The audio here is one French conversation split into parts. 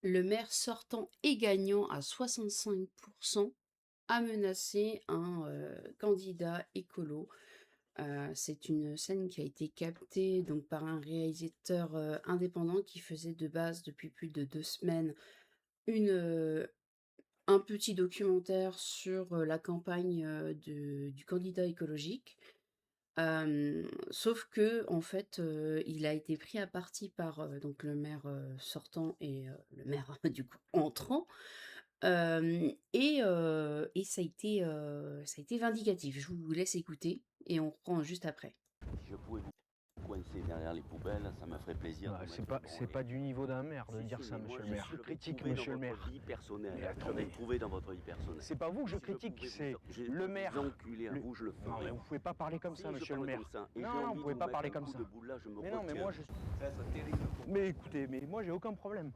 Le maire sortant et gagnant à 65% a menacé un candidat écolo. C'est une scène qui a été captée donc par un réalisateur indépendant qui faisait de base depuis plus de 2 semaines un petit documentaire sur la campagne du candidat écologique. Sauf que en fait, il a été pris à partie par donc le maire sortant et le maire du coup entrant. Et ça a été vindicatif. Je vous laisse écouter et on reprend juste après. Si je pouvais vous coincer derrière les poubelles, ça me ferait plaisir de C'est mettre pas, bon c'est et... pas du niveau d'un maire de Si, dire si, ça, mais moi monsieur le je maire. suis Je je vais me critique trouver dans monsieur le votre maire. vie personnelle. Mais Je vais attendez, me trouver dans votre vie personnelle. c'est pas vous que je Si je critique, pouvais c'est j'ai le envie de maire. vous enculer à vous, je le Non ferais. mais vous pouvez pas parler comme Si ça, je monsieur le parle maire. comme ça et j'ai Non, vous envie de pouvez vous pas mettre parler un comme coup ça. de boule là, je me Mais non, mais retiens. moi je... Ça serait terrible pour vous. Mais écoutez, mais moi j'ai aucun problème.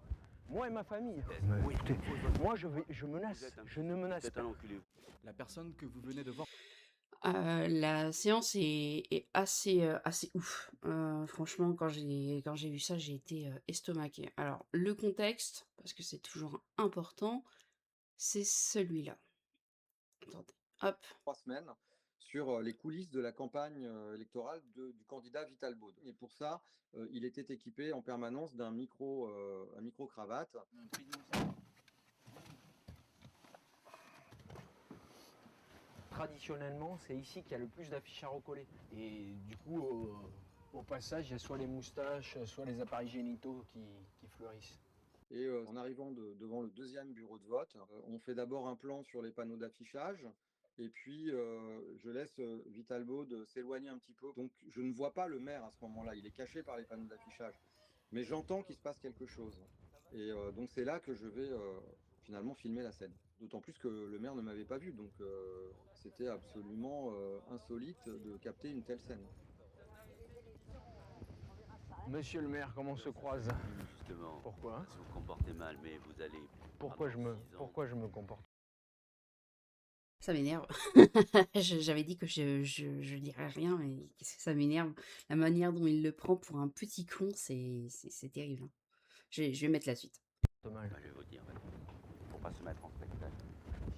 Moi et ma famille. Oui, Écoutez, moi je vous menace, êtes un, je ne menace vous êtes pas. un enculé. La personne que vous venez de voir. La séance est assez ouf. Franchement, quand j'ai vu ça, j'ai été estomaquée. Alors, le contexte, parce que c'est toujours important, c'est celui-là. Attendez, hop. 3 semaines sur les coulisses de la campagne électorale du candidat Vital Baude. Et pour ça, il était équipé en permanence d'un un micro-cravate. Traditionnellement, c'est ici qu'il y a le plus d'affiches à recoller. Et du coup, au passage, il y a soit les moustaches, soit les appareils génitaux qui fleurissent. Et en arrivant devant le deuxième bureau de vote, on fait d'abord un plan sur les panneaux d'affichage. Et puis, je laisse Vital Baude s'éloigner un petit peu. Donc, je ne vois pas le maire à ce moment-là. Il est caché par les panneaux d'affichage. Mais j'entends qu'il se passe quelque chose. Et donc, c'est là que je vais finalement filmer la scène. D'autant plus que le maire ne m'avait pas vu. Donc, c'était absolument insolite de capter une telle scène. Monsieur le maire, comment on se croise? Oui, justement. Pourquoi? Parce que vous vous comportez mal, mais vous allez... Pourquoi je avoir me, 6 ans. pourquoi je me comporte? Ça m'énerve. J'avais dit que je dirais rien, mais qu'est-ce que ça m'énerve. La manière dont il le prend pour un petit con, c'est terrible, hein. Je vais mettre la suite. Mal. Bah, je vais vous dire, faut pas se mettre en spectacle.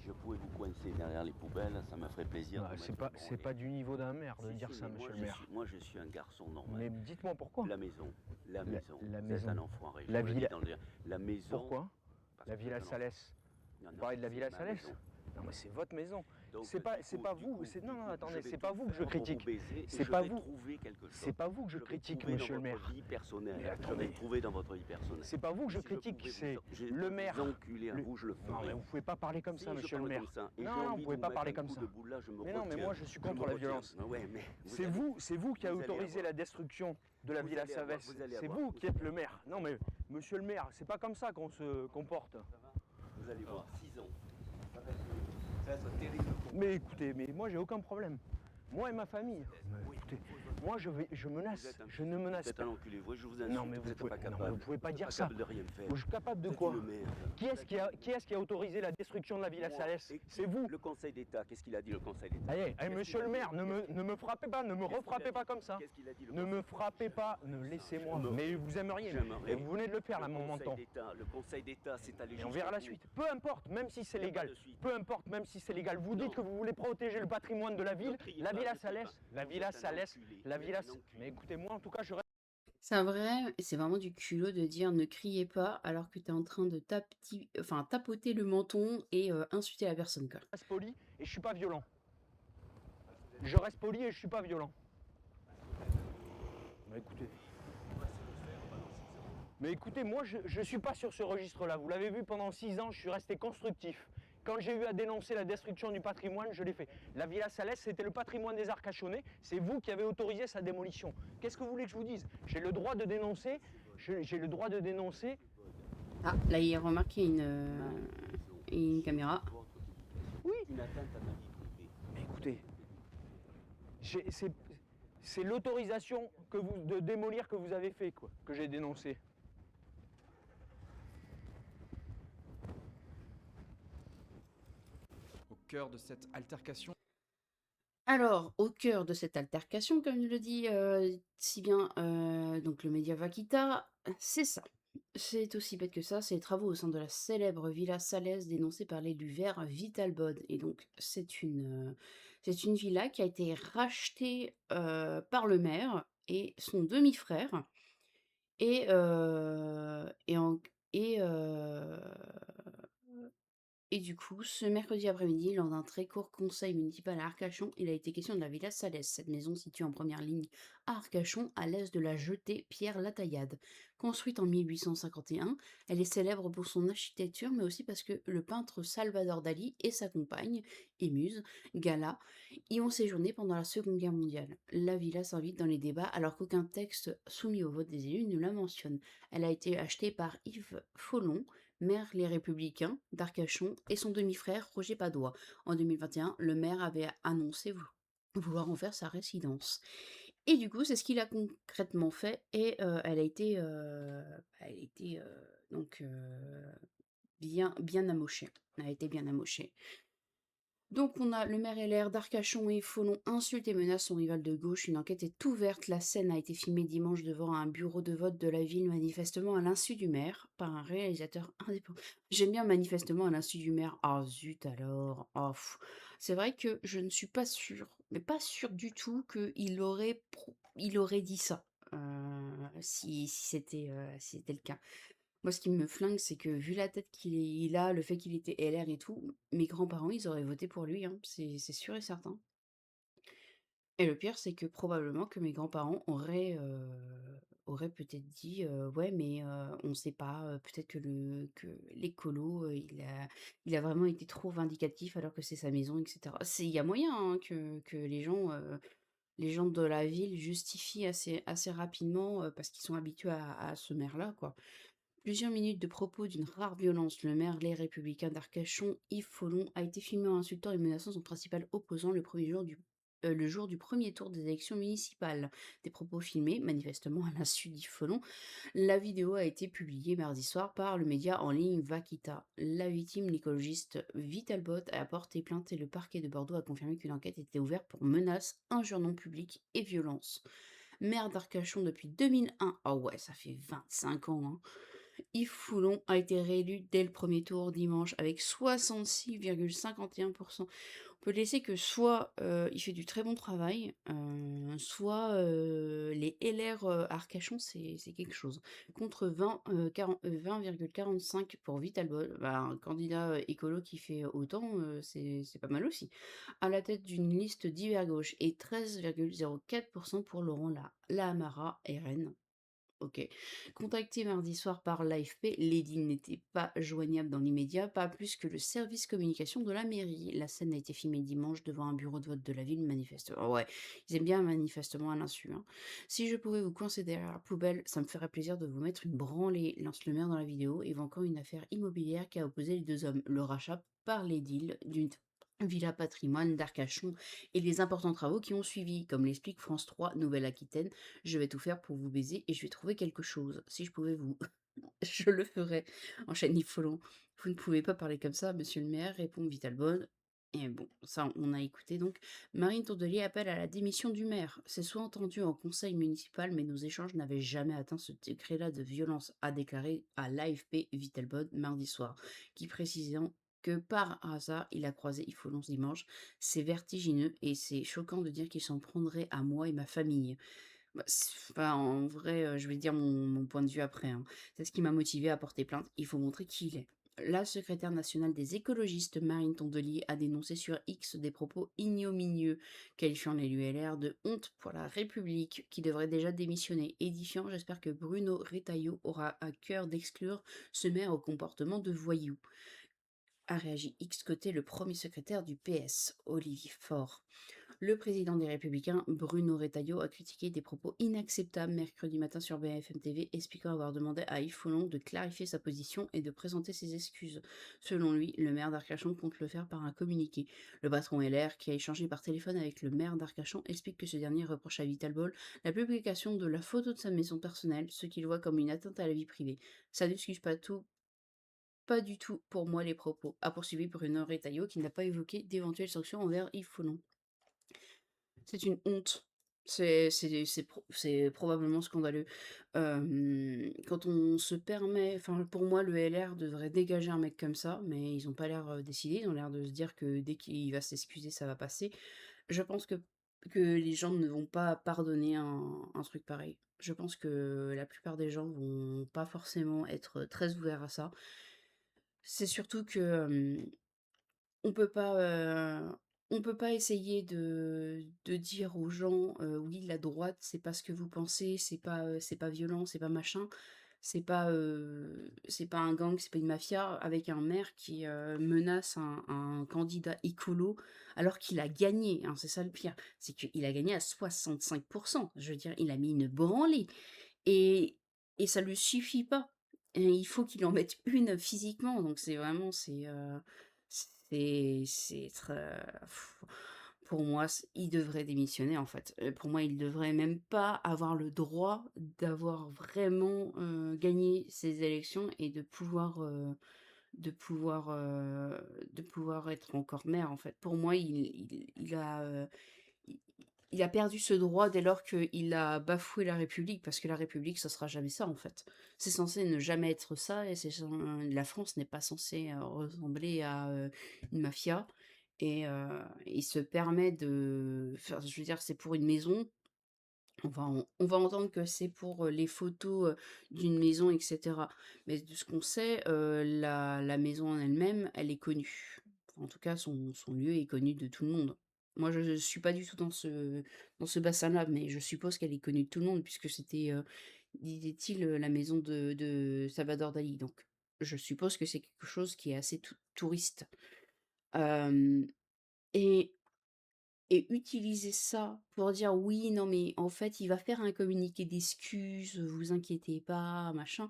Si je pouvais vous coincer derrière les poubelles, ça me ferait plaisir de C'est mettre pas, bon c'est et... pas du niveau d'un maire de Si, dire si, ça, mais monsieur le maire. moi je suis un garçon normal. Mais dites-moi pourquoi. La maison, la maison. la Vous êtes maison. un enfoiré. La je vous le dis villa- dans le... La maison. Pourquoi? parce La que vous êtes Villa un Salès. Non, Vous non, parlez de la c'est Villa ma Salès? maison. Non mais c'est votre maison. Donc, C'est pas, du c'est coup- pas du vous. coup- C'est du non, non, coup, attendez, je vais c'est tout pas vous que je faire pour critique. vous baiser et C'est je pas vais vous. trouver quelque chose. C'est pas vous que je vais me critique, trouver monsieur le dans maire. votre vie personnelle. Mais Je vais attendez. me trouver dans votre vie personnelle. C'est pas vous que je Si critique, pouvais c'est vous- le maire. Vous enculer à Le- vous, je le Non ferais. mais vous pouvez pas parler comme Si ça, je monsieur le parle maire. comme ça, et j'ai Non, envie vous de pouvez vous pas mettre parler un comme coup ça. de boule là, je me Mais non, mais retiens. moi je suis Je contre me la retiens. violence. Ah ouais, mais C'est allez- vous qui a vous allez autorisé avoir- la destruction de la vous Villa allez avoir- Savès. vous allez C'est avoir- vous qui êtes le maire. Non mais monsieur le maire, c'est pas comme ça qu'on se comporte. Vous allez voir, 6 ans. Ça serait terrible pour vous. Mais écoutez, mais moi j'ai aucun problème. Moi et ma famille. Oui. Écoutez, moi je Vous menace, êtes un- je ne menace Vous êtes pas. un enculé, vous, je vous insulte, Non mais vous êtes pouvez, pas non, capable. mais vous pouvez pas Vous êtes dire pas ça. capable de rien faire. Je suis capable de Vous êtes quoi? une merde. Qui est-ce qui a autorisé la destruction de la Villa Moi. Salès? Et C'est vous. Le Conseil d'État, qu'est-ce qu'il a dit le Conseil d'État? Allez, Qu'est-ce monsieur qu'il a le dit maire, ne me frappez pas, ne me Qu'est-ce qu'il a refrappez dit pas comme ça. Qu'est-ce qu'il a dit le Ne Conseil me frappez pas, laissez-moi. Je me- Mais vous aimeriez. J'aimerais. Et vous venez de le faire là, mon menton. Le Conseil d'État, c'est allé Et on jusqu'au verra la bout. suite. Peu importe, même si c'est Il y a pas légal. de suite. Peu importe, même si c'est légal. Vous Non. dites que vous voulez protéger le patrimoine de la ville, criez la pas, Villa ne criez Salès, pas. la Vous Villa êtes un Salès, enculé. la Vous êtes Villa. un enculé. Mais écoutez, moi en tout cas, je reste. C'est vraiment du culot de dire ne criez pas alors que tu es en train de tapoter le menton et insulter la personne, quoi. Reste poli et je suis pas violent. Je reste poli et je suis pas violent. Mais écoutez, moi je suis pas sur ce registre-là. Vous l'avez vu pendant 6 ans, je suis resté constructif. Quand j'ai eu à dénoncer la destruction du patrimoine, je l'ai fait. La Villa Salès, c'était le patrimoine des Arcachonnais. C'est vous qui avez autorisé sa démolition. Qu'est-ce que vous voulez que je vous dise? J'ai le droit de dénoncer. J'ai le droit de dénoncer. Ah, là, il remarque qu'il y a une caméra. Oui. Une atteinte à ma vie privée. Mais écoutez, c'est l'autorisation de démolir que vous avez fait, quoi, que j'ai dénoncé. Au cœur de cette altercation. Alors, au cœur de cette altercation, comme le dit si bien donc le média Vaquita, c'est ça. C'est aussi bête que ça, c'est les travaux au sein de la célèbre villa Salès dénoncée par l'élu vert Vital Bode. Et donc, c'est une villa qui a été rachetée par le maire et son demi-frère. Et, et, en- et, et du coup, ce mercredi après-midi, lors d'un très court conseil municipal à Arcachon, il a été question de la Villa Salès, cette maison située en première ligne à Arcachon, à l'est de la jetée Pierre-Lataillade. Construite en 1851, elle est célèbre pour son architecture, mais aussi parce que le peintre Salvador Dali et sa compagne, et muse, Gala, y ont séjourné pendant la Seconde Guerre mondiale. La villa s'invite dans les débats alors qu'aucun texte soumis au vote des élus ne la mentionne. Elle a été achetée par Yves Follon, maire Les Républicains d'Arcachon, et son demi-frère Roger Padois. En 2021, le maire avait annoncé vouloir en faire sa résidence. Et du coup, c'est ce qu'il a concrètement fait et elle a été donc bien amochée. Elle a été bien amochée. Donc on a le maire LR d'Arcachon et Follon insulte et menace son rival de gauche. Une enquête est ouverte. La scène a été filmée dimanche devant un bureau de vote de la ville, manifestement à l'insu du maire, par un réalisateur indépendant. J'aime bien manifestement à l'insu du maire. Ah zut alors. Ah, c'est vrai que je ne suis pas sûre, mais pas sûre du tout il aurait dit ça. Si c'était le cas. Moi, ce qui me flingue, c'est que vu la tête il a, le fait qu'il était LR et tout, mes grands-parents, ils auraient voté pour lui, hein, c'est sûr et certain. Et le pire, c'est que probablement que mes grands-parents auraient peut-être dit ouais, mais on sait pas, peut-être que l'écolo, il a vraiment été trop vindicatif alors que c'est sa maison, etc. Il y a moyen hein, que les gens de la ville justifient assez rapidement parce qu'ils sont habitués à ce maire-là, quoi. Plusieurs minutes de propos d'une rare violence, le maire Les Républicains d'Arcachon, Yves Follon, a été filmé en insultant et menaçant son principal opposant le jour du premier tour des élections municipales. Des propos filmés, manifestement à l'insu d'Yves Follon. La vidéo a été publiée mardi soir par le média en ligne Vakita. La victime, l'écologiste Vitalbot, a porté plainte et le parquet de Bordeaux a confirmé qu'une enquête était ouverte pour menaces, injures non publiques et violence. Maire d'Arcachon depuis 2001, ah ouais, ça fait 25 ans, hein. Yves Foulon a été réélu dès le premier tour dimanche avec 66,51%. On peut laisser que soit il fait du très bon travail, soit les LR Arcachon, c'est quelque chose. Contre 20,45 pour Vitalbol, bah, un candidat écolo qui fait autant, c'est pas mal aussi. À la tête d'une liste d'hiver gauche et 13,04% pour Laurent Lahamara, RN. OK. Contacté mardi soir par l'AFP, l'édile n'était pas joignable dans l'immédiat, pas plus que le service communication de la mairie. La scène a été filmée dimanche devant un bureau de vote de la ville, manifestement. Ouais, ils aiment bien manifestement à l'insu, hein. Si je pouvais vous coincer derrière la poubelle, ça me ferait plaisir de vous mettre une branlée, lance le maire dans la vidéo, et encore une affaire immobilière qui a opposé les deux hommes. Le rachat par l'édile d'une Villa Patrimoine d'Arcachon et les importants travaux qui ont suivi, comme l'explique France 3 Nouvelle-Aquitaine. Je vais tout faire pour vous baiser et je vais trouver quelque chose. Si je pouvais vous, je le ferais. Enchaîne Yves Follon. Vous ne pouvez pas parler comme ça, monsieur le maire, répond Vitalbonne. Et bon, ça, on a écouté donc. Marine Tourdelier appelle à la démission du maire. C'est soit entendu en conseil municipal, mais nos échanges n'avaient jamais atteint ce degré-là de violence, a déclaré à l'AFP Vitalbonne mardi soir, qui précisant que par hasard, il a croisé Yves Follon ce dimanche. C'est vertigineux et c'est choquant de dire qu'il s'en prendrait à moi et ma famille. Bah, enfin, en vrai, je vais dire mon point de vue après, hein. C'est ce qui m'a motivé à porter plainte. Il faut montrer qui il est. La secrétaire nationale des écologistes, Marine Tondelier, a dénoncé sur X des propos ignominieux, qualifiant les LR de honte pour la République, qui devrait déjà démissionner. Édifiant, j'espère que Bruno Retailleau aura à cœur d'exclure ce maire au comportement de voyou. A réagi X côté le premier secrétaire du PS, Olivier Faure. Le président des Républicains, Bruno Retailleau, a critiqué des propos inacceptables mercredi matin sur BFM TV, expliquant avoir demandé à Yves Follon de clarifier sa position et de présenter ses excuses. Selon lui, le maire d'Arcachon compte le faire par un communiqué. Le patron LR, qui a échangé par téléphone avec le maire d'Arcachon, explique que ce dernier reproche à Vital Bol la publication de la photo de sa maison personnelle, ce qu'il voit comme une atteinte à la vie privée. Ça n'excuse pas du tout pour moi les propos, a poursuivi Bruno Retailleau qui n'a pas évoqué d'éventuelles sanctions envers Yves Follon. C'est une honte. C'est probablement scandaleux. Quand on se permet enfin, pour moi, le LR devrait dégager un mec comme ça, mais ils ont pas l'air, décidés. Ils ont l'air de se dire que dès qu'il va s'excuser, ça va passer. Je pense que les gens ne vont pas pardonner un truc pareil. Je pense que la plupart des gens vont pas forcément être très ouverts à ça. C'est surtout que, on peut pas, on peut pas essayer de dire aux gens, «Oui, la droite, c'est pas ce que vous pensez, c'est pas violent, c'est pas machin, c'est pas un gang, c'est pas une mafia», avec un maire qui, menace un candidat écolo alors qu'il a gagné, hein, c'est ça le pire. C'est qu'il a gagné à 65. Je veux dire, il a mis une branlée et et ça lui suffit pas. Et il faut qu'il en mette une physiquement, donc c'est vraiment c'est très pour moi, il devrait démissionner, en fait. Pour moi, il devrait même pas avoir le droit d'avoir vraiment, gagné ces élections et de pouvoir, de pouvoir être encore maire, en fait. Pour moi, il il a perdu ce droit dès lors qu'il a bafoué la République, parce que la République, ça sera jamais ça, en fait. C'est censé ne jamais être ça, et la France n'est pas censée ressembler à une mafia. Et il se permet de... Enfin, je veux dire, c'est pour une maison. On va entendre que c'est pour les photos d'une maison, etc. Mais de ce qu'on sait, la maison en elle-même, elle est connue. En tout cas, son lieu est connu de tout le monde. Moi, je ne suis pas du tout dans ce bassin-là, mais je suppose qu'elle est connue de tout le monde, puisque c'était, disait-il, la maison de Salvador Dali. Donc, je suppose que c'est quelque chose qui est assez touriste. Euh, et et utiliser ça pour dire: «Oui, non, mais en fait, il va faire un communiqué d'excuses, vous inquiétez pas, machin».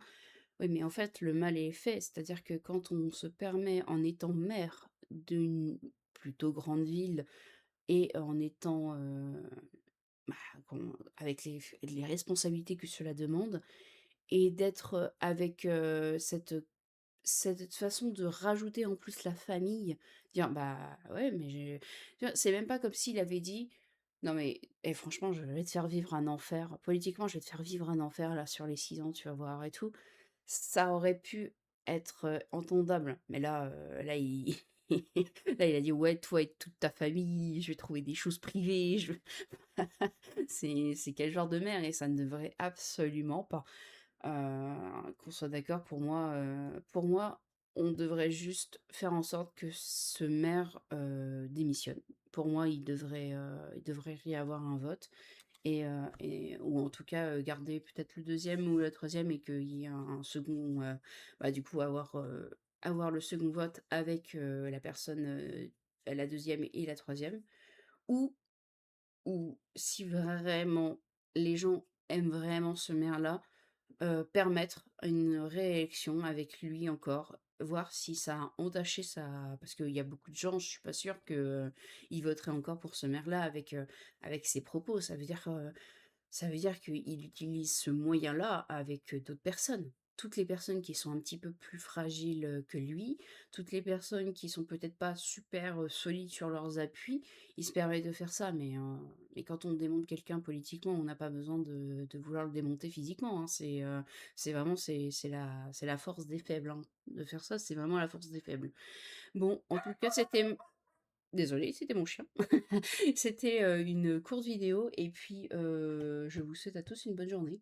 Oui, mais en fait, le mal est fait. C'est-à-dire que quand on se permet, en étant maire d'une plutôt grande ville et en étant, bah, avec les responsabilités que cela demande et d'être, avec, cette façon de rajouter en plus la famille, dire: «Bah, ouais, mais j'ai» tu vois? C'est même pas comme s'il avait dit: «Non mais franchement, je vais te faire vivre un enfer. Politiquement, je vais te faire vivre un enfer là sur les 6 ans, tu vas voir et tout». Ça aurait pu être, entendable, mais là, là il là il a dit: «Ouais, toi et toute ta famille, je vais trouver des choses privées, je» c'est quel genre de mère? Et ça ne devrait absolument pas. Qu'on soit d'accord, pour moi, on devrait juste faire en sorte que ce maire, démissionne. Pour moi, il devrait y avoir un vote et ou en tout cas, garder peut-être le deuxième ou le troisième et qu'il y ait un second, bah, du coup avoir le second vote avec, la personne, la deuxième et la troisième. Ou ou si vraiment les gens aiment vraiment ce maire-là, permettre une réélection avec lui encore, voir si ça a entaché sa parce qu'il y a beaucoup de gens, je suis pas sûre que, ils voteraient encore pour ce maire-là avec ses propos. Ça veut dire qu'il utilise ce moyen-là avec, d'autres personnes. Toutes les personnes qui sont un petit peu plus fragiles, que lui, toutes les personnes qui sont peut-être pas super, solides sur leurs appuis, il se permet de faire ça. Mais quand on démonte quelqu'un politiquement, on n'a pas besoin de vouloir le démonter physiquement, hein. C'est vraiment c'est la force des faibles, hein. De faire ça, c'est vraiment la force des faibles. Bon, en tout cas, c'était désolée, c'était mon chien. C'était, une courte vidéo et puis, je vous souhaite à tous une bonne journée.